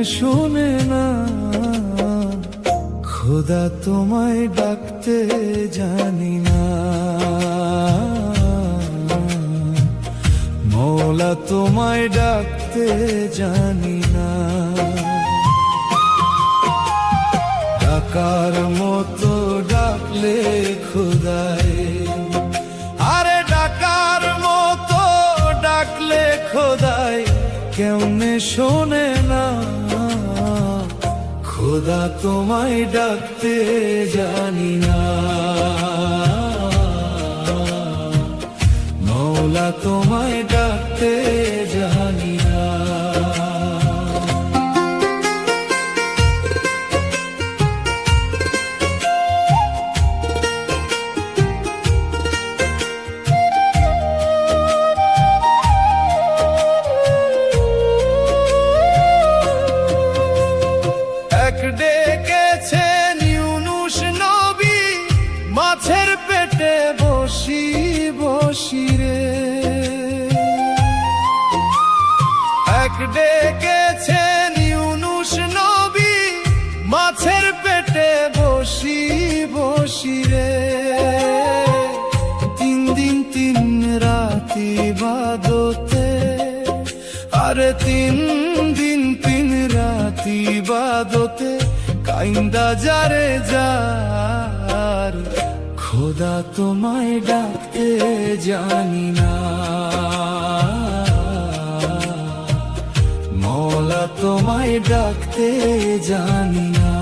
শোনে না, খোদা তোমায় ডাকতে জানি না, মওলা তোমায় ডাকতে জানি না। ডাকার মতো ডাকলে খোদায়, আরে ডাকার মতো ডাকলে খোদায় কেমনে শোনে না, খোদা তোমায় ডাকতে জানি না, মওলা তোমায় ডাকতে জানি না। ডেকেছেন ইউনুস নবী মাছের পেটে বসি বসি রে, এক ডেকেছেন ইউনুস নবী মাছের পেটে বসি বসি রে। 3 দিন 3 রাত ইবাদতে, আরে 3 দিন 3 রাত ইবাদতে কাইন্দা যারে যার, খোদা তোমায় ডাকতে জানি না, মওলা তোমায় ডাকতে জানি না।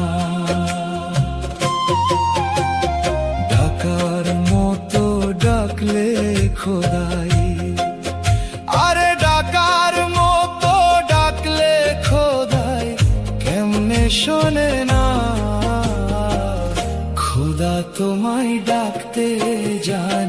ডাকার মতো ডাকলে খোদাই, আরে ডাকার মতো ডাকলে খোদাই কেমনে শোনে না, খোদা তোমায় ডাকতে জানি